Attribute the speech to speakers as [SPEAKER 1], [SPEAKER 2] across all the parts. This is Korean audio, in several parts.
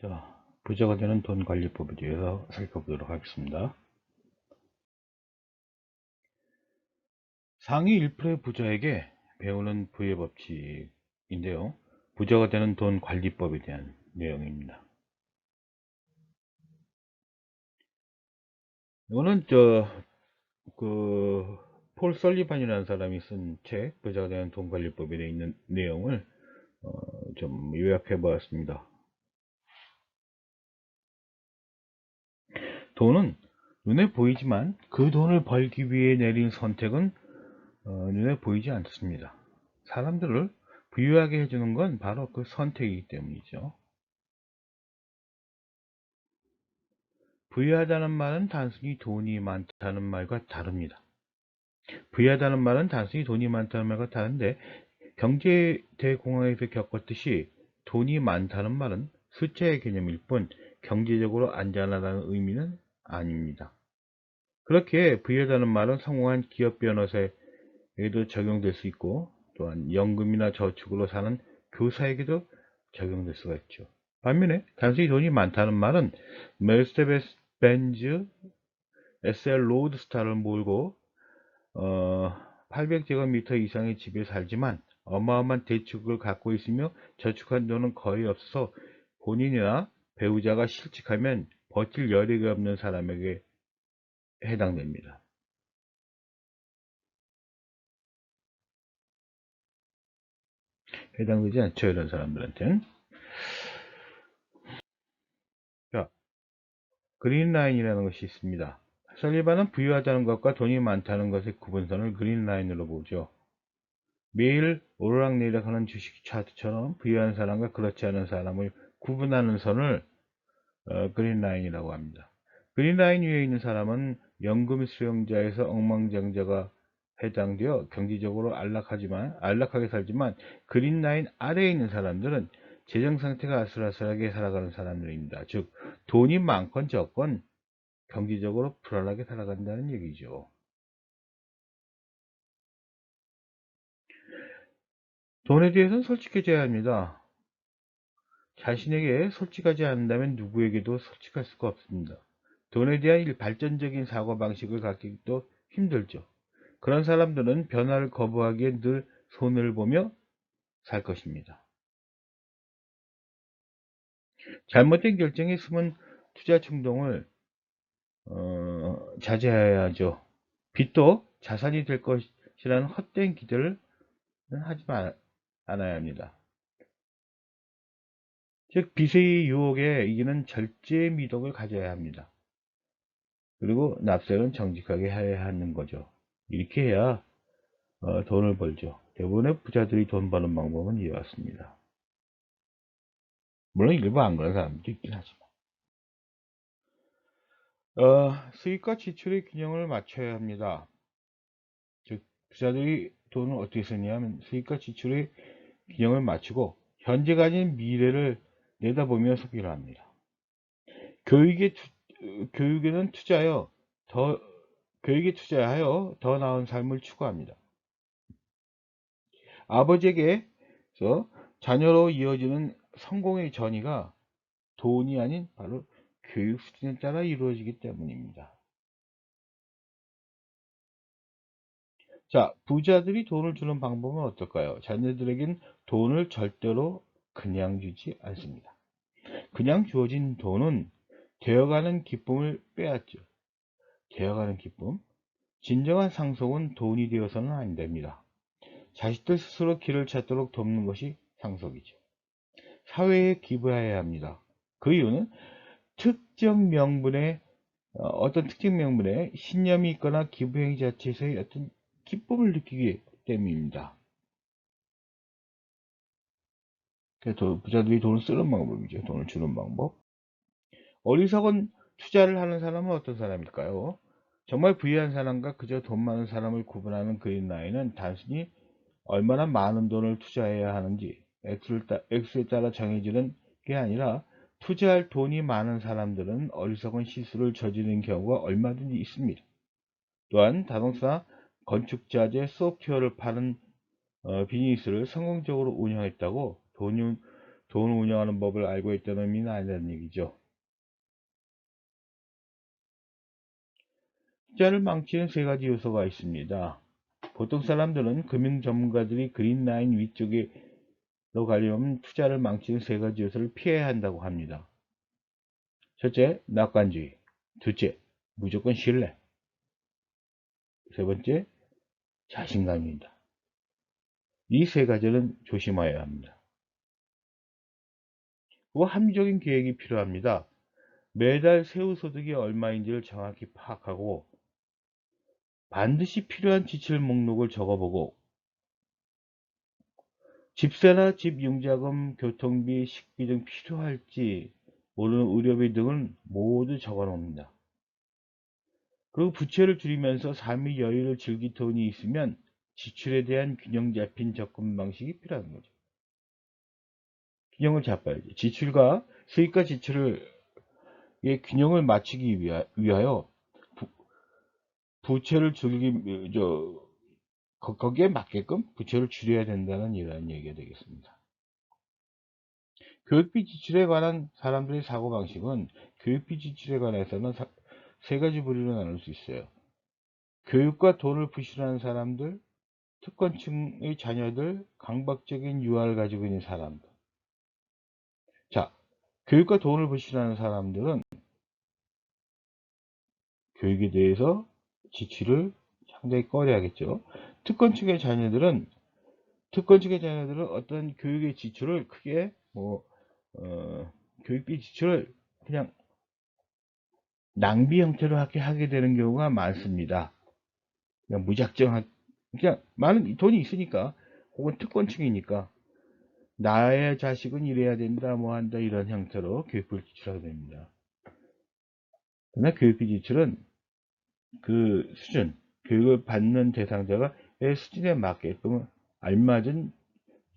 [SPEAKER 1] 자, 부자가 되는 돈 관리법에 대해서 살펴보도록 하겠습니다. 상위 1%의 부자에게 배우는 부의 법칙인데요. 부자가 되는 돈 관리법에 대한 내용입니다. 이거는 폴 설리반이라는 사람이 쓴 책, 부자가 되는 돈 관리법에 대해 있는 내용을 좀 요약해 보았습니다. 돈은 눈에 보이지만 그 돈을 벌기 위해 내린 선택은 눈에 보이지 않습니다. 사람들을 부유하게 해주는 건 바로 그 선택이기 때문이죠. 부유하다는 말은 단순히 돈이 많다는 말과 다릅니다. 부유하다는 말은 단순히 돈이 많다는 말과 다른데 경제 대공황에서 겪었듯이 돈이 많다는 말은 숫자의 개념일 뿐 경제적으로 안전하다는 의미는 아닙니다. 그렇게 부유하다는 말은 성공한 기업 변호사에게도 적용될 수 있고 또한 연금이나 저축으로 사는 교사에게도 적용될 수가 있죠. 반면에 단순히 돈이 많다는 말은 메르세데스 벤츠 SL 로드스타를 몰고 800제곱미터 이상의 집에 살지만 어마어마한 대축을 갖고 있으며 저축한 돈은 거의 없어서 본인이나 배우자가 실직하면 버틸 여력이 없는 사람에게 해당됩니다. 해당되지 않죠, 이런 사람들한테는. 자, 그린라인이라는 것이 있습니다. 설리반은 부유하다는 것과 돈이 많다는 것의 구분선을 그린라인으로 보죠. 매일 오르락내리락하는 주식 차트처럼 부유한 사람과 그렇지 않은 사람을 구분하는 선을 그린라인이라고 합니다. 그린라인 위에 있는 사람은 연금 수용자에서 억만장자가 해당되어 경제적으로 안락하게 살지만 그린라인 아래에 있는 사람들은 재정 상태가 아슬아슬하게 살아가는 사람들입니다. 즉 돈이 많건 적건 경제적으로 불안하게 살아간다는 얘기죠. 돈에 대해서는 솔직해져야 합니다. 자신에게 솔직하지 않는다면 누구에게도 솔직할 수가 없습니다. 돈에 대한 발전적인 사고방식을 갖기도 힘들죠. 그런 사람들은 변화를 거부하기에 늘 손해를 보며 살 것입니다. 잘못된 결정에 숨은 투자 충동을 자제해야죠. 빚도 자산이 될 것이라는 헛된 기대를 하지 않아야 합니다. 즉 빚의 유혹에 이기는 절제의 미덕을 가져야 합니다. 그리고 납세는 정직하게 해야 하는 거죠. 이렇게 해야 돈을 벌죠. 대부분의 부자들이 돈 버는 방법은 이와 같습니다. 물론 일부 안 그런 사람도 있긴 하지만 수입과 지출의 균형을 맞춰야 합니다. 즉 부자들이 돈을 어떻게 쓰냐면 수입과 지출의 균형을 맞추고 현재 가진 미래를 내다보며 소비를 합니다. 교육에는 더 교육에 투자하여 더 나은 삶을 추구합니다. 아버지에게서 자녀로 이어지는 성공의 전이가 돈이 아닌 바로 교육 수준에 따라 이루어지기 때문입니다. 자, 부자들이 돈을 주는 방법은 어떨까요? 자녀들에겐 돈을 절대로 그냥 주지 않습니다. 그냥 주어진 돈은 되어가는 기쁨을 빼앗죠. 되어가는 기쁨? 진정한 상속은 돈이 되어서는 안 됩니다. 자식들 스스로 길을 찾도록 돕는 것이 상속이죠. 사회에 기부해야 합니다. 그 이유는 어떤 특정 명분에 신념이 있거나 기부행위 자체에서의 어떤 기쁨을 느끼기 때문입니다. 그래서 부자들이 돈을 쓰는 방법이죠. 돈을 주는 방법. 어리석은 투자를 하는 사람은 어떤 사람일까요? 정말 부유한 사람과 그저 돈 많은 사람을 구분하는 그린라인은 단순히 얼마나 많은 돈을 투자해야 하는지 액수에 따라 정해지는 게 아니라 투자할 돈이 많은 사람들은 어리석은 실수를 저지르는 경우가 얼마든지 있습니다. 또한 자동차, 건축자재, 소프트웨어를 파는 비즈니스를 성공적으로 운영했다고 돈을 운영하는 법을 알고 있다는 의미는 아니라는 얘기죠. 투자를 망치는 세 가지 요소가 있습니다. 보통 사람들은 금융 전문가들이 그린 라인 위쪽으로 가려면 투자를 망치는 세 가지 요소를 피해야 한다고 합니다. 첫째, 낙관주의. 둘째, 무조건 신뢰. 세 번째, 자신감입니다. 이 세 가지는 조심해야 합니다. 그리고 합리적인 계획이 필요합니다. 매달 세후 소득이 얼마인지를 정확히 파악하고 반드시 필요한 지출 목록을 적어보고 집세나 집융자금, 교통비, 식비 등 필요할지 모르는 의료비 등을 모두 적어 놓습니다. 그리고 부채를 줄이면서 삶의 여유를 즐길 돈이 있으면 지출에 대한 균형 잡힌 접근 방식이 필요한 거죠. 균형을 잡아야죠. 지출과 수입과 지출을 균형을 맞추기 위하여 부채를 거기에 맞게끔 부채를 줄여야 된다는 이런 얘기가 되겠습니다. 교육비 지출에 관한 사람들의 사고방식은 교육비 지출에 관해서는 세 가지 부류로 나눌 수 있어요. 교육과 돈을 부실하는 사람들, 특권층의 자녀들, 강박적인 유아를 가지고 있는 사람들. 자, 교육과 돈을 부실하는 사람들은 교육에 대해서 지출을 상당히 꺼려하겠죠. 특권층의 자녀들은 어떤 교육의 지출을 크게 교육비 지출을 그냥 낭비 형태로 하게 되는 경우가 많습니다. 그냥 무작정 그냥 많은 돈이 있으니까 혹은 특권층이니까 나의 자식은 이래야 된다 뭐 한다 이런 형태로 교육비를 지출하게 됩니다. 그러나 교육비 지출은 그 수준 교육을 받는 대상자가 수준에 맞게끔 알맞은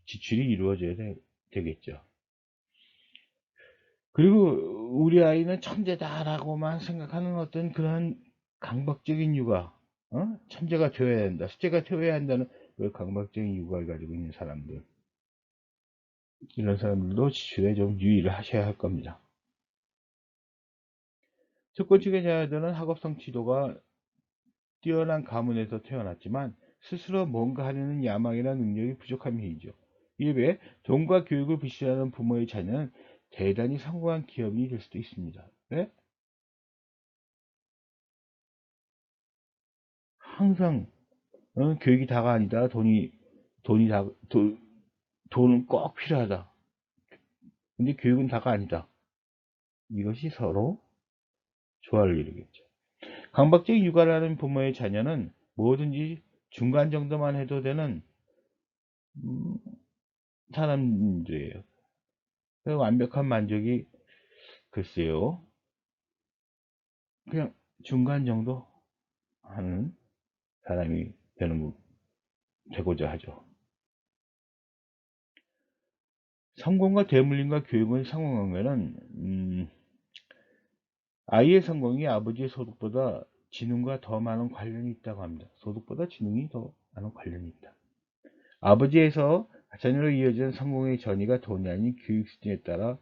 [SPEAKER 1] 지출이 이루어져야 되겠죠. 그리고 우리 아이는 천재다라고만 생각하는 어떤 그런 강박적인 육아, 천재가 되어야 한다, 수재가 되어야 한다는 그 강박적인 육아를 가지고 있는 사람들, 이런 사람들도 지출에 좀 유의를 하셔야 할 겁니다. 특권층의 자녀들은 학업성 지도가 뛰어난 가문에서 태어났지만 스스로 뭔가 하려는 야망이나 능력이 부족한 편이죠. 이에 비해 돈과 교육을 부실하는 부모의 자녀는 대단히 성공한 기업인이 될 수도 있습니다. 왜? 항상 교육이 다가 아니다. 돈이 다 돈은 꼭 필요하다. 근데 교육은 다가 아니다. 이것이 서로 조화를 이루겠죠. 강박적인 육아를 하는 부모의 자녀는 뭐든지 중간 정도만 해도 되는 음, 사람들이에요. 완벽한 만족이 글쎄요. 그냥 중간 정도 하는 사람이 되고자 하죠. 성공과 대물림과 교육의 상호관계는 아이의 성공이 아버지의 소득보다 지능과 더 많은 관련이 있다고 합니다. 소득보다 지능이 더 많은 관련이 있다. 아버지에서 자녀로 이어지는 성공의 전이가 돈이 아닌 교육 수준에 따라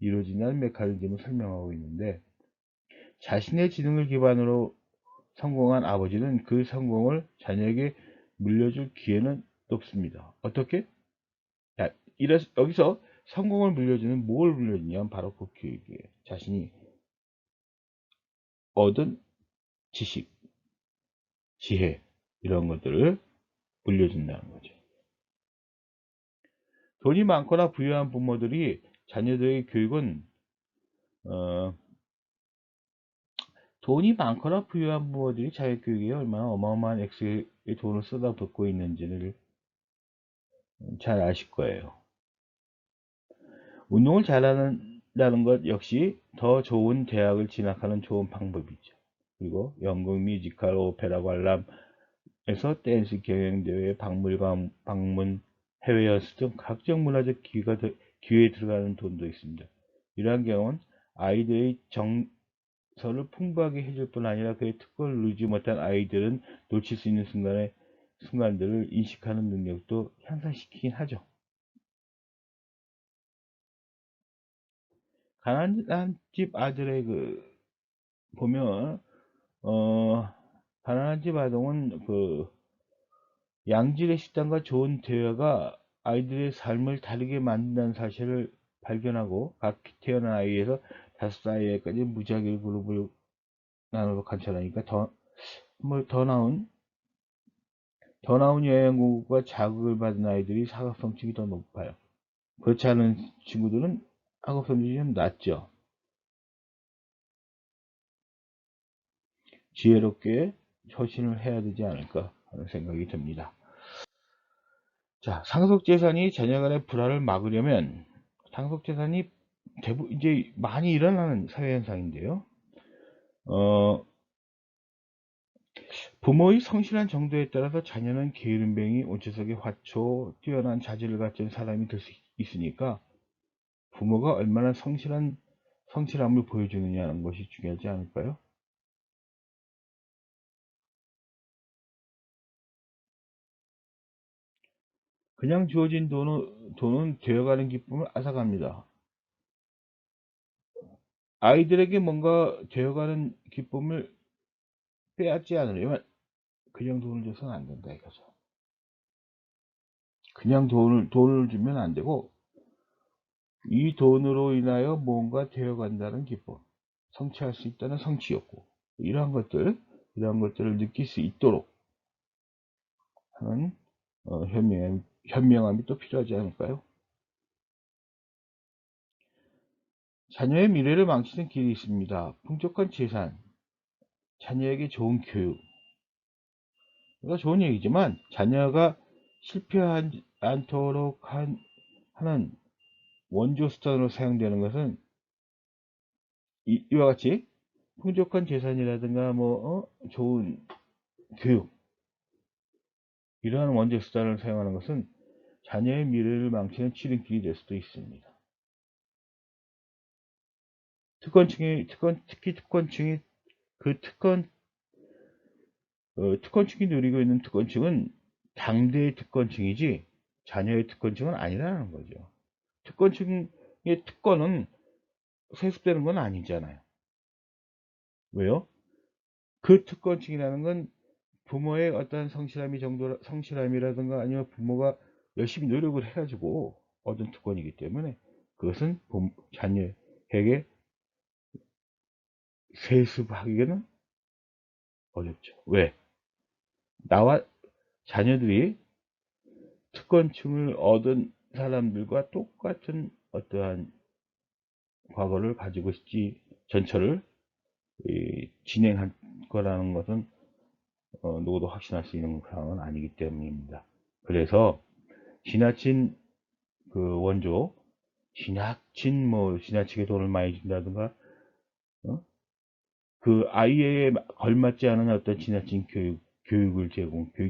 [SPEAKER 1] 이루어진다는 메커니즘을 설명하고 있는데 자신의 지능을 기반으로 성공한 아버지는 그 성공을 자녀에게 물려줄 기회는 높습니다. 어떻게? 자, 여기서 성공을 물려주는 뭘 물려주냐면 바로 그 교육이에요. 자신이 얻은 지식, 지혜 이런 것들을 물려준다는 거죠. 돈이 많거나 부유한 부모들이 자녀들의 교육은 돈이 많거나 부유한 부모들이 자녀 교육에 얼마나 어마어마한 액수의 돈을 쏟아붓고 있는지를 잘 아실 거예요. 운동을 잘한다는 것 역시 더 좋은 대학을 진학하는 좋은 방법이죠. 그리고 연극, 뮤지컬, 오페라 관람에서 댄스 경연대회, 박물관 방문, 해외 연수 등 각종 문화적 기회에 들어가는 돈도 있습니다. 이러한 경우는 아이들의 정서를 풍부하게 해줄 뿐 아니라 그의 특권을 누리지 못한 아이들은 놓칠 수 있는 순간들을 인식하는 능력도 향상시키긴 하죠. 가난한 집 아들의 보면, 가난한 집 아동은 양질의 식단과 좋은 대화가 아이들의 삶을 다르게 만든다는 사실을 발견하고 각 태어난 아이에서 5아이까지 무작위 그룹을 나눠서 관찰하니까 더 나은 영양고과 자극을 받은 아이들이 사각성층이 더 높아요. 그렇지 않은 친구들은 학업성적이 좀 낮죠. 지혜롭게 처신을 해야 되지 않을까 하는 생각이 듭니다. 자, 상속재산이 자녀 간의 불화를 막으려면 상속재산이 이제 많이 일어나는 사회현상인데요. 부모의 성실한 정도에 따라서 자녀는 게으름뱅이, 온체석의 화초, 뛰어난 자질을 갖춘 사람이 될 수 있으니까 부모가 얼마나 성실함을 보여주느냐는 것이 중요하지 않을까요? 그냥 주어진 돈은 되어가는 기쁨을 앗아갑니다. 아이들에게 뭔가 되어가는 기쁨을 빼앗지 않으려면 그냥 돈을 줘서는 안 된다 이거죠. 그냥 돈을 주면 안 되고 이 돈으로 인하여 뭔가 되어간다는 기쁨, 성취할 수 있다는 성취욕구, 이러한 것들을 느낄 수 있도록 하는 현명함이 또 필요하지 않을까요? 자녀의 미래를 망치는 길이 있습니다. 풍족한 재산, 자녀에게 좋은 교육. 이거 좋은 얘기지만 자녀가 실패하지 않도록 하는 원조 수단으로 사용되는 것은 이와 같이 풍족한 재산이라든가 좋은 교육, 이러한 원조 수단을 사용하는 것은 자녀의 미래를 망치는 지름길이 될 수도 있습니다. 특히 특권층이 특권층이 누리고 있는 특권층은 당대의 특권층이지 자녀의 특권층은 아니라는 거죠. 특권층의 특권은 세습되는 건 아니잖아요. 왜요? 그 특권층이라는 건 부모의 어떤 성실함이라든가 아니면 부모가 열심히 노력을 해가지고 얻은 특권이기 때문에 그것은 자녀에게 세습하기에는 어렵죠. 왜? 나와 자녀들이 특권층을 얻은 사람들과 똑같은 어떠한 과거를 가지고 있지 전철을 진행할 거라는 것은 누구도 확신할 수 있는 상황은 아니기 때문입니다. 그래서 지나친 원조, 지나치게 돈을 많이 준다든가, 그 아이에 걸맞지 않은 어떤 지나친 교육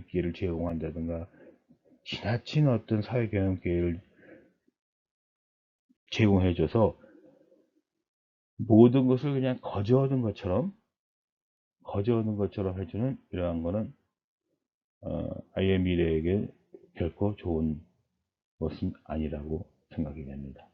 [SPEAKER 1] 기회를 제공한다든가, 지나친 어떤 사회경영 기회를 제공해줘서 모든 것을 그냥 거저 얻은 것처럼 해주는 이러한 거는 아이의 미래에게 결코 좋은 것은 아니라고 생각이 됩니다.